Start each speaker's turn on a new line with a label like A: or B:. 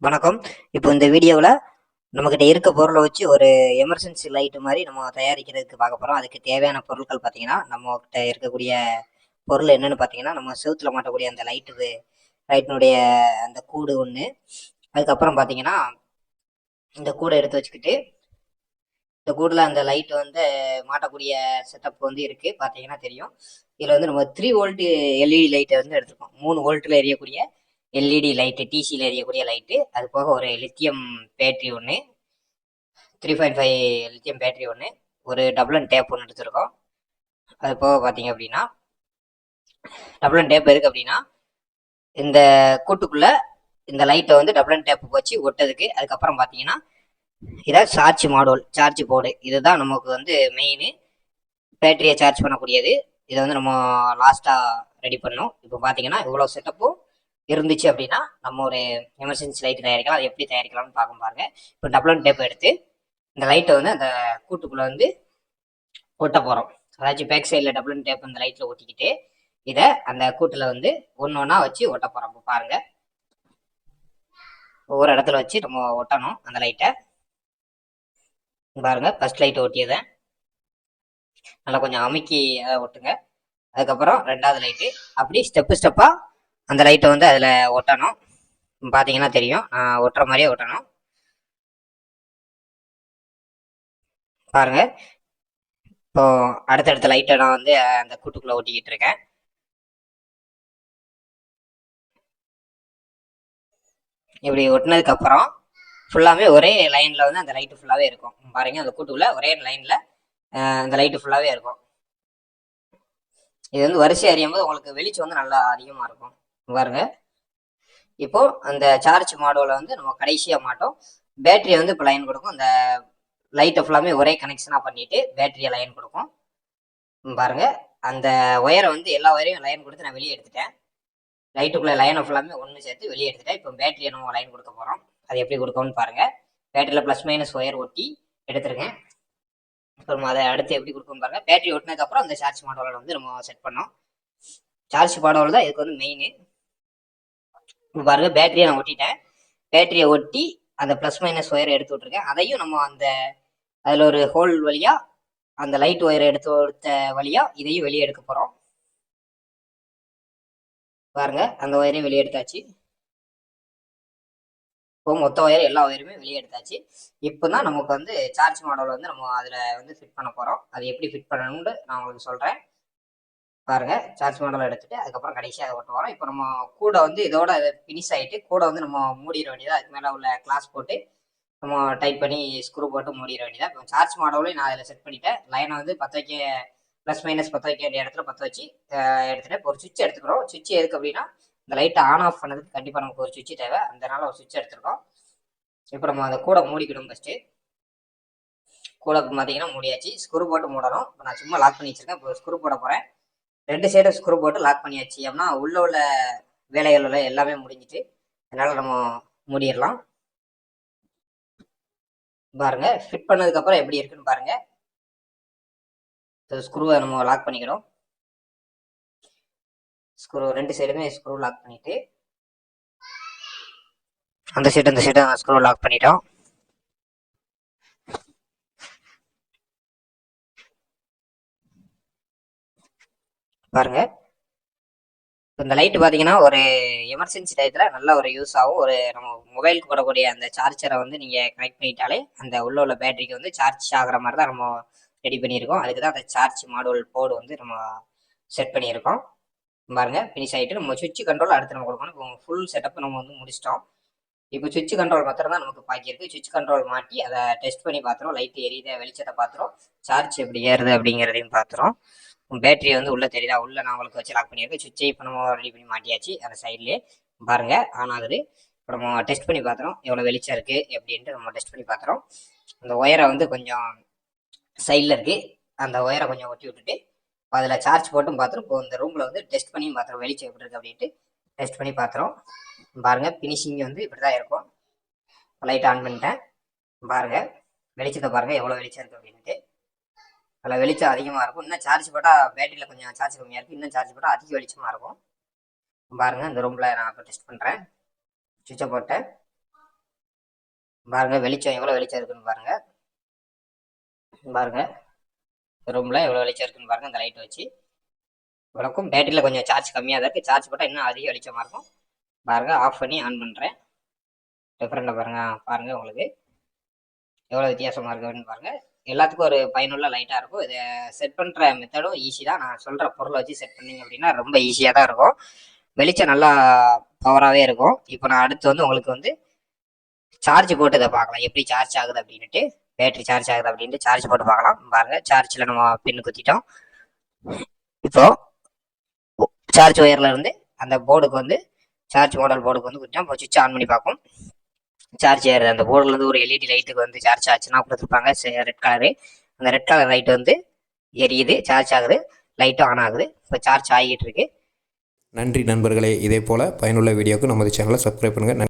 A: வணக்கம். இப்போ இந்த வீடியோவில் நம்மக்கிட்ட இருக்க பொருளை வச்சு ஒரு எமர்ஜென்சி லைட்டு மாதிரி நம்ம தயாரிக்கிறதுக்கு பார்க்க போகிறோம். அதுக்கு தேவையான பொருட்கள் பார்த்தீங்கன்னா, நம்மக்கிட்ட இருக்கக்கூடிய பொருள் என்னென்னு பார்த்தீங்கன்னா, நம்ம செவுத்துல மாட்டக்கூடிய அந்த லைட்டினுடைய அந்த கூடு ஒன்று. அதுக்கப்புறம் பார்த்தீங்கன்னா, இந்த கூடை எடுத்து வச்சுக்கிட்டு, இந்த கூடில் அந்த லைட் வந்து மாட்டக்கூடிய செட்டப் வந்து இருக்குது. பார்த்தீங்கன்னா தெரியும். இதில் வந்து நம்ம 3 வோல்ட் எல்இடி லைட்டை வந்து எடுத்துருக்கோம். 3 வோல்ட்டில் எரியக்கூடிய எல்இடி லைட்டு, டிசியில் எரியக்கூடிய லைட்டு, அது போக ஒரு லித்தியம் பேட்டரி ஒன்று, 3.5 லித்தியம் பேட்டரி ஒன்று, ஒரு டபுள் அண்ட் டேப் ஒன்று எடுத்துருக்கோம். அது போக பார்த்தீங்க அப்படின்னா, டபுள் அண்ட் டேப் எதுக்கு அப்படின்னா, இந்த கூட்டுக்குள்ளே இந்த லைட்டை வந்து டபுள் அண்ட் டேப் வச்சு ஒட்டதுக்கு. அதுக்கப்புறம் பார்த்தீங்கன்னா, இதான் சார்ஜ் போர்டு. இதுதான் நமக்கு வந்து மெயின் பேட்டரியை சார்ஜ் பண்ணக்கூடியது. இதை வந்து நம்ம லாஸ்ட்டாக ரெடி பண்ணோம். இப்போ பார்த்தீங்கன்னா இவ்வளோ செட்டப்பும் இருந்துச்சு அப்படின்னா நம்ம ஒரு எமர்ஜென்சி லைட் தயாரிக்கலாம். அது எப்படி தயாரிக்கலாம்னு பார்க்க பாருங்க. இப்போ டபுள் அண்ட் டேப் எடுத்து இந்த லைட்டை வந்து அந்த கூட்டுக்குள்ளே வந்து ஒட்ட போகிறோம். அதாச்சும் பேக் சைடில் டபுள் அண்ட் டேப் அந்த லைட்டில் ஒட்டிக்கிட்டு இதை அந்த கூட்டில் வந்து ஒன்று ஒன்றா வச்சு ஒட்ட போகிறோம். இப்போ பாருங்க, ஒவ்வொரு இடத்துல வச்சு நம்ம ஒட்டணும் அந்த லைட்டை. பாருங்க, ஃபர்ஸ்ட் லைட் ஒட்டியதை நல்லா கொஞ்சம் அமுக்கி அதை ஒட்டுங்க. அதுக்கப்புறம் ரெண்டாவது லைட்டு, அப்படி ஸ்டெப்பாக அந்த லைட்டை வந்து அதில் ஒட்டணும். பார்த்தீங்கன்னா தெரியும், ஒட்டுற மாதிரியே ஒட்டணும். பாருங்க, இப்போ அடுத்தடுத்த லைட்டை நான் வந்து அந்த கூட்டுக்குள்ளே ஒட்டிக்கிட்டு இருக்கேன். இப்படி ஒட்டினதுக்கு அப்புறம் ஃபுல்லாகவே ஒரே லைனில் வந்து அந்த லைட்டு ஃபுல்லாகவே இருக்கும். பாருங்க, அந்த கூட்டுக்குள்ளே ஒரே லைனில் அந்த லைட்டு ஃபுல்லாகவே இருக்கும். இது வந்து வரிசை அறியும் போது உங்களுக்கு வெளிச்சம் வந்து நல்லா அதிகமாக இருக்கும். பாருங்க, இப்போ அந்த சார்ஜ் மாடோவில் வந்து நம்ம கடைசியாக மாட்டோம். பேட்டரியை வந்து இப்போ லைன் கொடுக்கும். அந்த லைட்டை ஃபுல்லாமே ஒரே கனெக்ஷனாக பண்ணிட்டு பேட்டரியை லைன் கொடுக்கும். பாருங்க, அந்த ஒயரை வந்து எல்லா ஒயரையும் லைன் கொடுத்து நான் வெளியே எடுத்துட்டேன். லைட்டுக்குள்ளே லைனை ஃபுல்லாமே ஒன்று சேர்த்து வெளியே எடுத்துட்டேன். இப்போ பேட்டரியை நம்ம லைன் கொடுக்க போகிறோம். அது எப்படி கொடுக்கணும்னு பாருங்க. பேட்டரியில் ப்ளஸ் மைனஸ் ஒயர் ஒட்டி எடுத்துருக்கேன். அப்புறம் அதை அடுத்து எப்படி கொடுக்கணும் பாருங்க. பேட்டரி ஒட்டினதுக்கப்புறம் அந்த சார்ஜ் மாடோவில் வந்து நம்ம செட் பண்ணோம். சார்ஜ் மாடோவில் தான் இதுக்கு வந்து மெயின். பாருங்க, பேட்டரியை நான் ஒட்டிட்டேன். பேட்டரியை ஒட்டி அந்த ப்ளஸ் மைனஸ் ஒயரை எடுத்து விட்டுருக்கேன். அதையும் நம்ம அந்த அதில் ஒரு ஹோல் வழியாக அந்த லைட் ஒயரை எடுத்த வழியாக இதையும் வெளியே எடுக்க போகிறோம். பாருங்க, அந்த ஒயரையும் வெளியே எடுத்தாச்சு. இப்போ மொத்த ஒயர் எல்லா ஒயருமே வெளியே எடுத்தாச்சு. இப்போ தான் நமக்கு வந்து சார்ஜ் மாடல் வந்து நம்ம அதில் வந்து ஃபிட் பண்ண போகிறோம். அது எப்படி ஃபிட் பண்ணணும்னு நான் உங்களுக்கு சொல்கிறேன். பாருங்க, சார்ஜ் மாடல் எடுத்துட்டு அதுக்கப்புறம் கடைசியாக அதை ஒட்ட வரோம். இப்போ நம்ம கூட வந்து இதோட ஃபினிஷ் ஆகிட்டு கூட வந்து நம்ம மூடிட வேண்டியதா. அதுக்கு மேலே உள்ள கிளாஸ் போட்டு நம்ம டைட் பண்ணி ஸ்க்ரூ போட்டு மூடிட வேண்டியதா. இப்போ சார்ஜ் மாடலையும் நான் அதில் செட் பண்ணிட்டேன். லைனை வந்து பற்ற வைக்க ப்ளஸ் மைனஸ் பற்ற வைக்க வேண்டிய இடத்துல பற்ற வச்சு எடுத்துகிட்டு இப்போ ஒரு சுவிட்ச் எடுத்துக்கிறோம். சுவிட்ச் எதுக்கு அப்படின்னா, இந்த லைட்டை ஆன் ஆஃப் பண்ணதுக்கு கண்டிப்பாக நமக்கு ஒரு சுவிட்ச் தேவை. அதனால ஒரு சுவிட்ச் எடுத்துருக்கோம். இப்போ நம்ம அந்த கூட மூடிக்கணும். ஃபஸ்ட்டு கூட பார்த்தீங்கன்னா மூடியாச்சு. ஸ்க்ரூ போட்டு மூடணும். இப்போ நான் சும்மா லாக் பண்ணி வச்சிருக்கேன். இப்போ ஸ்க்ரூ போட போகிறேன். 2 சைடும் ஸ்க்ரூ போட்டு லாக் பண்ணியாச்சு. அப்படின்னா உள்ள வேலைகள் எல்லாமே முடிஞ்சிட்டு, அதனால நம்ம மூடிடலாம். பாருங்க, ஃபிட் பண்ணதுக்கு அப்புறம் எப்படி இருக்குன்னு பாருங்க. ஸ்க்ரூவை நம்ம லாக் பண்ணிக்கிறோம். ஸ்க்ரூ 2 சைடுமே ஸ்க்ரூ லாக் பண்ணிட்டு அந்த சைடு ஸ்க்ரூ லாக் பண்ணிட்டோம். பாருங்க, இந்த லைட்டு பார்த்தீங்கன்னா ஒரு எமர்ஜென்சி டயத்தில் நல்ல ஒரு யூஸ் ஆகும். ஒரு நம்ம மொபைலுக்கு போடக்கூடிய அந்த சார்ஜரை வந்து நீங்கள் கனெக்ட் பண்ணிட்டாலே அந்த உள்ள பேட்டரிக்கு வந்து சார்ஜ் ஆகிற மாதிரி தான் நம்ம ரெடி பண்ணியிருக்கோம். அதுக்கு தான் அந்த சார்ஜ் மாடல் போர்டு வந்து நம்ம செட் பண்ணியிருக்கோம். பாருங்க, ஃபினிஷ் ஆகிட்டு நம்ம சுவிட்ச் கண்ட்ரோல் அடுத்து நம்ம கொடுக்கணும். இப்போ ஃபுல் செட்டப் நம்ம வந்து முடிச்சிட்டோம். இப்போ சுவிட்ச் கண்ட்ரோல் மாத்திரம் தான் நமக்கு பாக்கி இருக்கு. சுவிட்ச் கண்ட்ரோல் மாட்டி அதை டெஸ்ட் பண்ணி பார்த்துரும். லைட் எரியுத வெளிச்சத்தை பார்த்துரும். சார்ஜ் எப்படி ஏறுது அப்படிங்கிறதையும் பார்த்துரும். பேட்டரி வந்து உள்ள தெரியுதா, உள்ள நான் உங்களுக்கு வச்சு லாக் பண்ணியிருக்கேன். சுவிட்சை இப்போ நம்ம ரெடி பண்ணி மாட்டியாச்சு. அந்த சைட்லேயே பாருங்க ஆன் ஆகுது. இப்போ நம்ம டெஸ்ட் பண்ணி பார்த்துறோம் எவ்வளோ வெளிச்சம் இருக்குது எப்படின்ட்டு நம்ம டெஸ்ட் பண்ணி பார்த்துறோம். அந்த ஒயரை வந்து கொஞ்சம் சைடில் இருக்குது, அந்த ஒயரை கொஞ்சம் ஒட்டி விட்டுட்டு அதில் சார்ஜ் போட்டும் பார்த்துரும். இப்போ இந்த ரூமில் வந்து டெஸ்ட் பண்ணி பார்த்துரும் வெளிச்சம் எப்படி இருக்குது அப்படின்ட்டு டெஸ்ட் பண்ணி பார்த்துரும். பாருங்க, ஃபினிஷிங் வந்து இப்படி தான் இருக்கும். லைட் ஆன் பண்ணிட்டேன். பாருங்க, வெளிச்சத்தை பாருங்க எவ்வளோ வெளிச்சம் இருக்குது அப்படின்ட்டு. அதில் வெளிச்சம் அதிகமாக இருக்கும். இன்னும் சார்ஜ் போட்டால் பேட்டரியில் கொஞ்சம் சார்ஜ் கம்மியாக இருக்குது. இன்னும் சார்ஜ் போட்டால் அதிக வெளிச்சமாக இருக்கும். பாருங்கள், இந்த ரூமில் நான் இப்போ டெஸ்ட் பண்ணுறேன். சுவிட்சை போட்டேன். பாருங்க வெளிச்சம் எவ்வளோ வெளிச்சம் இருக்குன்னு பாருங்க. பாருங்க ரூமில் எவ்வளோ வெளிச்சம் இருக்குன்னு பாருங்க. இந்த லைட் வச்சு விளக்கும். பேட்டரியில் கொஞ்சம் சார்ஜ் கம்மியாக தான் இருக்குது. சார்ஜ் போட்டால் இன்னும் அதிக வெளிச்சமாக இருக்கும். பாருங்க ஆஃப் பண்ணி ஆன் பண்ணுறேன். டிஃப்ரெண்ட்டாக பாருங்க. பாருங்க உங்களுக்கு எவ்வளோ வித்தியாசமாக இருக்குன்னு பாருங்க. எல்லாத்துக்கும் ஒரு பயனுள்ள லைட்டாக இருக்கும். இதை செட் பண்ணுற மெத்தடும் ஈஸி தான். நான் சொல்கிற பொருளை வச்சு செட் பண்ணிங்க அப்படின்னா ரொம்ப ஈஸியாக தான் இருக்கும். வெளிச்சம் நல்லா பவராகவே இருக்கும். இப்போ நான் அடுத்து வந்து உங்களுக்கு வந்து சார்ஜ் போட்டு இதை பார்க்கலாம், எப்படி சார்ஜ் ஆகுது அப்படின்ட்டு. பேட்டரி சார்ஜ் ஆகுது அப்படின்ட்டு சார்ஜ் போட்டு பார்க்கலாம். பாருங்க சார்ஜில் நம்ம பின்னு குத்திட்டோம். இப்போ சார்ஜ் ஒயர்ல இருந்து அந்த போர்டுக்கு வந்து சார்ஜ் மாடல் போர்டுக்கு வந்து குத்திட்டோம். இப்போ சுவிட்ச் ஆன் பண்ணி பார்க்கும். சார்ஜ் ஏறுது. அந்த போர்டுல இருந்து ஒரு எல்இடி லைட்டுக்கு வந்து சார்ஜ் ஆச்சுன்னா கொடுத்துருப்பாங்க ரெட் கலரு. அந்த ரெட் கலர் லைட் வந்து எரியுது, சார்ஜ் ஆகுது, லைட்டும் ஆன் ஆகுது. இப்போ சார்ஜ் ஆகிட்டு இருக்கு.
B: நன்றி நண்பர்களே. இதே போல் பயனுள்ள வீடியோக்கு நமது சேனலை சப்ஸ்கிரைப் பண்ணுங்கள்.